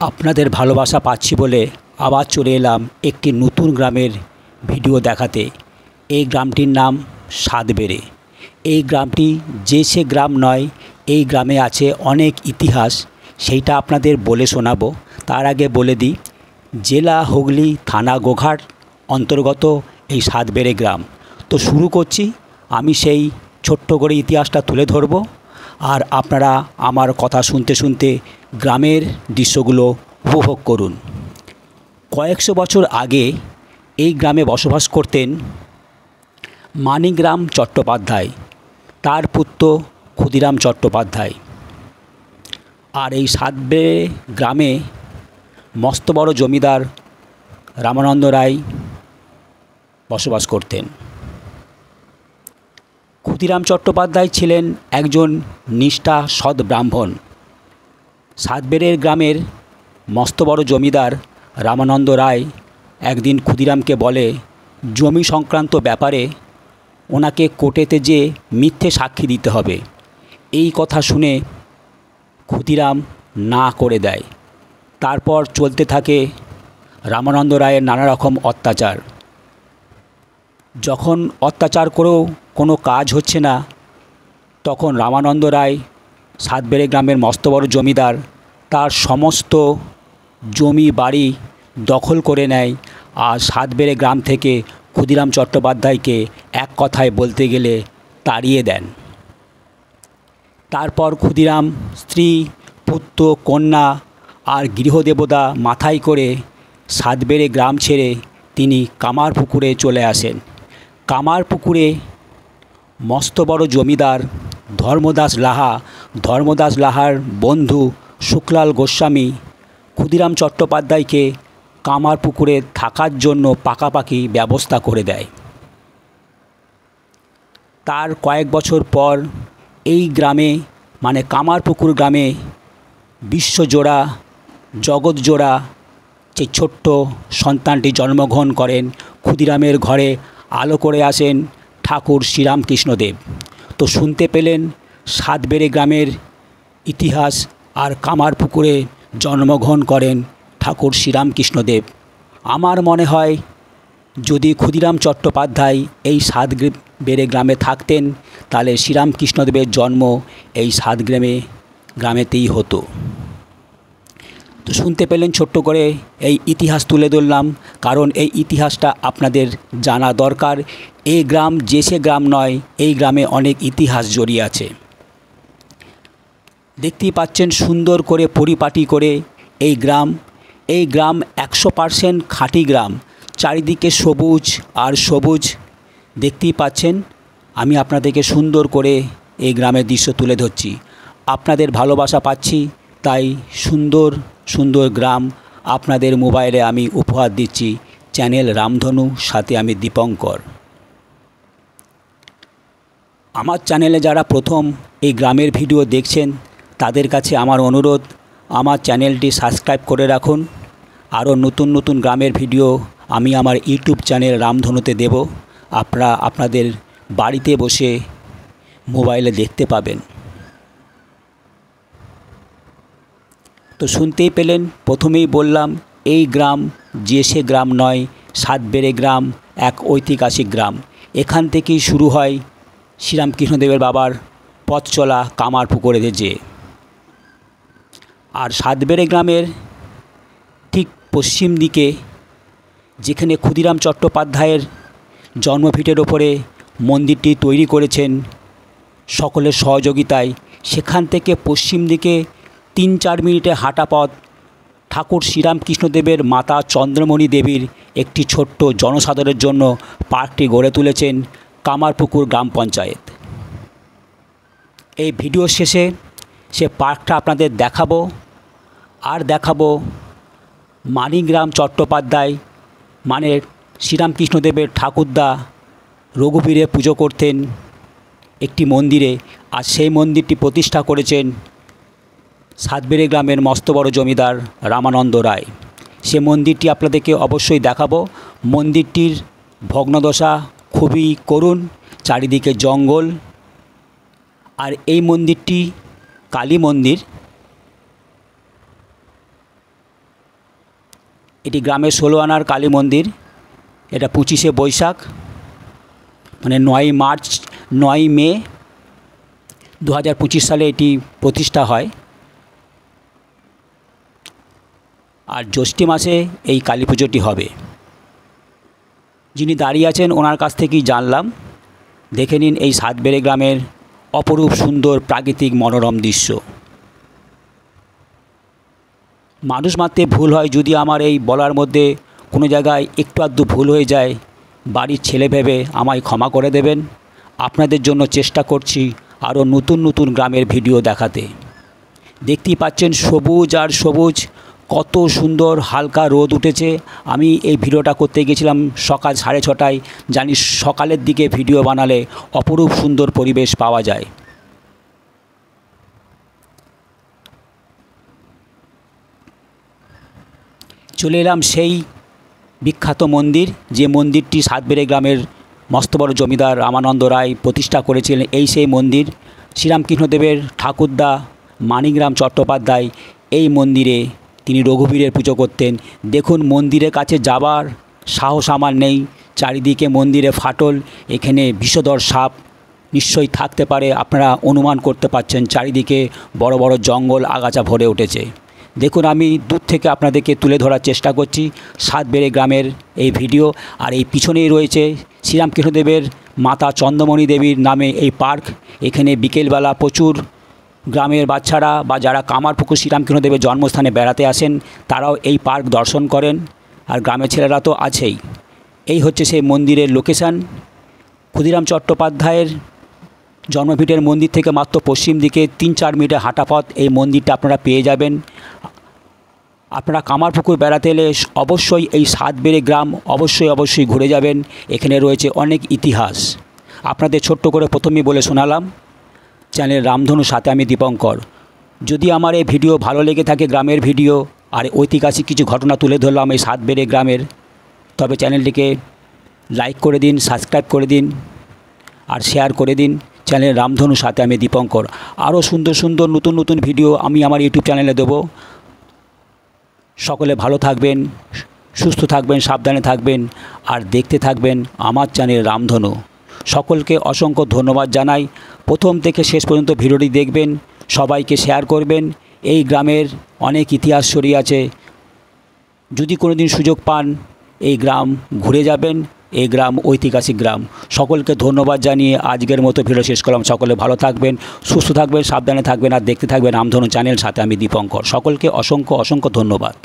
আপনাদের ভালোবাসা পাচ্ছি বলে আবার চলে এলাম একটি নতুন গ্রামের ভিডিও দেখাতে। এই গ্রামটির নাম সাতবেড়ে। এই গ্রামটি যে সে গ্রাম নয়, এই গ্রামে আছে অনেক ইতিহাস, সেইটা আপনাদের বলে শোনাবো। তার আগে বলে দিই, জেলা হুগলি, থানা গোঘাট অন্তর্গত এই সাতবেড়ে গ্রাম। তো শুরু করছি। আমি সেই ছোট্ট করে ইতিহাসটা তুলে ধরব, আর আপনারা আমার কথা শুনতে শুনতে গ্রামের দৃশ্যগুলো উপভোগ করুন। কয়েকশো বছর আগে এই গ্রামে বসবাস করতেন মানিকরাম চট্টোপাধ্যায়, তার পুত্র ক্ষুদিরাম চট্টোপাধ্যায়। আর এই সাতবেড়ে গ্রামে মস্ত বড় জমিদার রামানন্দ রায় বসবাস করতেন। ক্ষুদিরাম চট্টোপাধ্যায় ছিলেন একজন নিষ্ঠা সৎ ব্রাহ্মণ। সাতবেড়ের গ্রামের মস্ত বড় জমিদার রামানন্দ রায় একদিন ক্ষুদিরামকে বলে, জমি সংক্রান্ত ব্যাপারে ওনাকে কোর্টেতে যে মিথ্যে সাক্ষী দিতে হবে। এই কথা শুনে ক্ষুদিরাম না করে দেয়। তারপর চলতে থাকে রামানন্দ রায়ের নানা রকম অত্যাচার। যখন অত্যাচার করেও কোনো কাজ হচ্ছে না, তখন রামানন্দ রায়, সাতবেড়ে গ্রামের মস্ত বড় জমিদার, তার সমস্ত জমি বাড়ি দখল করে নেয়। আর সাতবেড়ে গ্রাম থেকে ক্ষুদিরাম চট্টোপাধ্যায়কে এক কথায় বলতে গেলে তাড়িয়ে দেন। তারপর ক্ষুদিরাম স্ত্রী, পুত্র, কন্যা আর গৃহদেবতা মাথায় করে সাতবেড়ে গ্রাম ছেড়ে তিনি কামারপুকুরে চলে আসেন। কামারপুকুরে মস্ত বড় জমিদার ধর্মদাস লাহার বন্ধু শুকলাল গোস্বামী ক্ষুদিরাম চট্টোপাধ্যায়কে কামারপুকুরে থাকার জন্য পাকাপাকি ব্যবস্থা করে দেয়। তার কয়েক বছর পর এই গ্রামে, মানে কামারপুকুর গ্রামে, বিশ্বজোড়া, জগৎজোড়া যে ছোট্ট সন্তানটি জন্মগ্রহণ করেন। ক্ষুদিরামের ঘরে আলো করে আসেন ঠাকুর শ্রীরামকৃষ্ণদেব। তো শুনতে পেলেন সাতবেড়ে গ্রামের ইতিহাস, আর কামারপুকুরে জন্মগ্রহণ করেন ঠাকুর শ্রীরামকৃষ্ণদেব। আমার মনে হয় যদি ক্ষুদিরাম চট্টোপাধ্যায় এই সাতবেড়ে গ্রামে থাকতেন, তাহলে শ্রীরামকৃষ্ণদেবের জন্ম এই গ্রামেতেই হতো। তো শুনতে পেলেন, ছোট্ট করে এই ইতিহাস তুলে ধরলাম, কারণ এই ইতিহাসটা আপনাদের জানা দরকার। এই গ্রাম যে সে গ্রাম নয়, এই গ্রামে অনেক ইতিহাস জড়িয়ে আছে। দেখতেই পাচ্ছেন সুন্দর করে পরিপাটি করে এই গ্রাম 100% খাঁটি গ্রাম। চারিদিকে সবুজ আর সবুজ দেখতেই পাচ্ছেন। আমি আপনাদেরকে সুন্দর করে এই গ্রামের দৃশ্য তুলে ধরছি। আপনাদের ভালোবাসা পাচ্ছি, তাই সুন্দর সুন্দর গ্রাম আপনাদের মোবাইলে আমি উপহার দিচ্ছি। চ্যানেল রামধনু, সাথে আমি দীপঙ্কর। আমার চ্যানেলে যারা প্রথম এই গ্রামের ভিডিও দেখছেন, তাদের কাছে আমার অনুরোধ, আমার চ্যানেলটি সাবস্ক্রাইব করে রাখুন। আরও নতুন নতুন গ্রামের ভিডিও আমি আমার ইউটিউব চ্যানেল রামধনুতে দেব। আপনারা আপনাদের বাড়িতে বসে মোবাইলে দেখতে পাবেন। তো শুনতেই পেলেন, প্রথমেই বললাম এই গ্রাম যে সে গ্রাম নয়, সাতবেড়ে গ্রাম এক ঐতিহাসিক গ্রাম। এখান থেকেই শুরু হয় শ্রীরামকৃষ্ণদেবের বাবার পথ চলা কামারপুকুরে যেয়ে। আর সাতবেড়ে গ্রামের ঠিক পশ্চিম দিকে, যেখানে ক্ষুদিরাম চট্টোপাধ্যায়ের জন্মভিটের ওপরে মন্দিরটি তৈরি করেছেন সকলের সহযোগিতায়, সেখান থেকে পশ্চিম দিকে 3-4 মিনিটে হাঁটা পথ ঠাকুর শ্রীরামকৃষ্ণদেবের মাতা চন্দ্রমণি দেবীর একটি ছোট্ট জনসাধারণের জন্য পার্কটি গড়ে তুলেছেন কামারপুকুর গ্রাম পঞ্চায়েত। এই ভিডিও শেষে সে পার্কটা আপনাদের দেখাবো। আর দেখাবো মানিকরাম চট্টোপাধ্যায়, মানে শ্রীরামকৃষ্ণদেবের ঠাকুরদা, রঘুবীরে পুজো করতেন একটি মন্দিরে, আর সেই মন্দিরটি প্রতিষ্ঠা করেছেন সাতবেড়ে গ্রামের মস্ত বড় জমিদার রামানন্দ রায়। সে মন্দিরটি আপনাদেরকে অবশ্যই দেখাবো। মন্দিরটির ভগ্নদশা খুবই করুণ, চারিদিকে জঙ্গল। আর এই মন্দিরটি কালী মন্দির। এটি গ্রামের 16 আনার কালী মন্দির। এটা 25শে বৈশাখ মানে 9 মে 2025 সালে এটি প্রতিষ্ঠা হয়। আর জ্যৈষ্ঠ মাসে এই কালী পুজোটি হবে। যিনি দাঁড়িয়ে আছেন ওনার কাছ থেকেই জানলাম। দেখে নিন এই সাতবেড়ে গ্রামের অপরূপ সুন্দর প্রাকৃতিক মনোরম দৃশ্য। মানুষ মাত্রে ভুল হয়, যদি আমার এই বলার মধ্যে কোনো জায়গায় একটু আধটু ভুল হয়ে যায় বাড়ির ছেলে ভেবে আমায় ক্ষমা করে দেবেন। আপনাদের জন্য চেষ্টা করছি আরও নতুন নতুন গ্রামের ভিডিও দেখাতে। দেখতেই পাচ্ছেন সবুজ আর সবুজ, কত সুন্দর হালকা রোদ উঠেছে। আমি এই ভিডিওটা করতে গেছিলাম সকাল 6:30টায়। জানি সকালের দিকে ভিডিও বানালে অপরূপ সুন্দর পরিবেশ পাওয়া যায়। চলে এলাম সেই বিখ্যাত মন্দির, যে মন্দিরটি সাতবেড়ে গ্রামের মস্ত বড় জমিদার রামানন্দ রায় প্রতিষ্ঠা করেছিলেন। এই সেই মন্দির। শ্রীরামকৃষ্ণদেবের ঠাকুরদা মানিকরাম চট্টোপাধ্যায় এই মন্দিরে তিনি রঘুবীরের পুজো করতেন। দেখুন মন্দিরের কাছে যাবার সাহস আমার নেই, চারিদিকে মন্দিরে ফাটল, এখানে বিষধর সাপ নিশ্চয়ই থাকতে পারে। আপনারা অনুমান করতে পারছেন, চারিদিকে বড় বড় জঙ্গল আগাছা ভরে উঠেছে। দেখুন আমি দূর থেকে আপনাদেরকে তুলে ধরার চেষ্টা করছি সাতবেড়ে গ্রামের এই ভিডিও। আর এই পিছনেই রয়েছে শ্রীরামকৃষ্ণদেবের মাতা চন্দ্রমণি দেবীর নামে এই পার্ক। এখানে বিকেলবেলা প্রচুর গ্রামের বাচ্চারা বা যারা কামারপুকুর শ্রীরামকৃষ্ণদেবের জন্মস্থানে বেড়াতে আসেন তারাও এই পার্ক দর্শন করেন। আর গ্রামের ছেলেরা তো আছেই। এই হচ্ছে সেই মন্দিরের লোকেশান। ক্ষুদিরাম চট্টোপাধ্যায়ের জন্মভিটের মন্দির থেকে মাত্র পশ্চিম দিকে 3-4 মিনিটের হাঁটা পথ এই মন্দিরটা আপনারা পেয়ে যাবেন। আপনারা কামারপুকুর বেড়াতে এলে অবশ্যই এই সাতবেড়ে গ্রাম অবশ্যই ঘুরে যাবেন। এখানে রয়েছে অনেক ইতিহাস। আপনাদের ছোট্ট করে প্রথমেই বলে শোনালাম, চ্যানেল রামধনুর সাথে আমি দীপঙ্কর। যদি আমার এই ভিডিও ভালো লেগে থাকে, গ্রামের ভিডিও আর ঐতিহাসিক কিছু ঘটনা তুলে ধরলাম এই সাতবেড়ে গ্রামের, তবে চ্যানেলটিকে লাইক করে দিন, সাবস্ক্রাইব করে দিন আর শেয়ার করে দিন। চ্যানেল রামধনুর সাথে আমি দীপঙ্কর। আরও সুন্দর সুন্দর নতুন নতুন ভিডিও আমি আমার ইউটিউব চ্যানেলে দেবো। সকলে ভালো থাকবেন, সুস্থ থাকবেন, সাবধানে থাকবেন আর দেখতে থাকবেন আমার চ্যানেল রামধনু। সকলকে অসংখ্য ধন্যবাদ জানাই। প্রথম থেকে শেষ পর্যন্ত ভিডিওটি দেখবেন, সবাইকে শেয়ার করবেন। এই গ্রামের অনেক ইতিহাস ছড়িয়ে আছে। যদি কোনোদিন সুযোগ পান এই গ্রাম ঘুরে যাবেন। এই গ্রাম ঐতিহাসিক গ্রাম। সকলকে ধন্যবাদ জানিয়ে আজকের মতো ভিডিও শেষ করলাম। সকলে ভালো থাকবেন, সুস্থ থাকবেন, সাবধানে থাকবেন আর দেখতে থাকবেন রামধনু চ্যানেল সাথে আমি দীপঙ্কর। সকলকে অসংখ্য ধন্যবাদ।